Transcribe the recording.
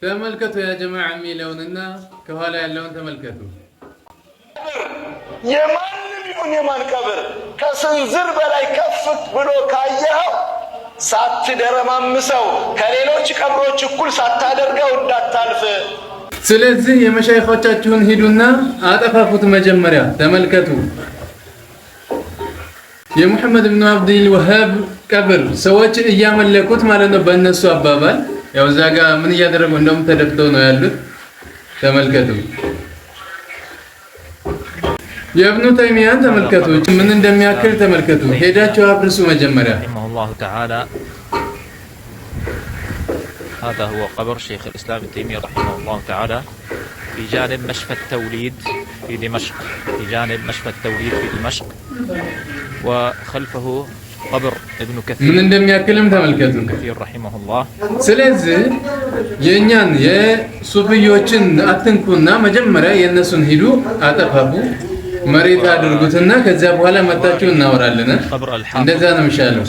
ተመልከቱ ያ ጀማዓ የሚለውንና ከኋላ ያለውን ተመልከቱ። የማንም ይሁን የማን ቀብር ከስንዝር በላይ ከፍ ብሎ ካየኸው ሳትደረማምሰው ከሌሎች ቀብሮች እኩል ሳታደርገው እንዳታልፍ። ስለዚህ የመሻይኾቻችሁን ሂዱና አጠፋፉት። መጀመሪያ ተመልከቱ የሙሐመድ ኢብኑ አብዱል ወሃብ ቀብር ሰዎች እያመለኩት ማለት ነው በእነሱ አባባል። ያው እዛ ጋር ምን እያደረጉ እንደውም ተደፍተው ነው ያሉት። ተመልከቱ የኢብኑ ተይሚያን ተመልከቱ ምን እንደሚያክል ተመልከቱ። ሄዳችሁ አፍርሱ መጀመሪያ። ረሂመሁላሁ ተዓላ هذا هو قبر شيخ الإسلام ابن تيمية رحمه الله تعالى في جانب مشفى التوليد في دمشق، في جانب مشفى التوليد في دمشق، وخلفه قبر ابن كثير من እንደሚያክልም ተመልከቱ። كثير رحمه الله። ስለዚህ የኛን የሱፊዮችን አትንኩና መጀመሪያ የነሱን ሂዱ አጠፋፉ መሬት አድርጉትና ከዛ በኋላ መጣችሁ እናወራለን። እንደዛ ነው የሚሻለው።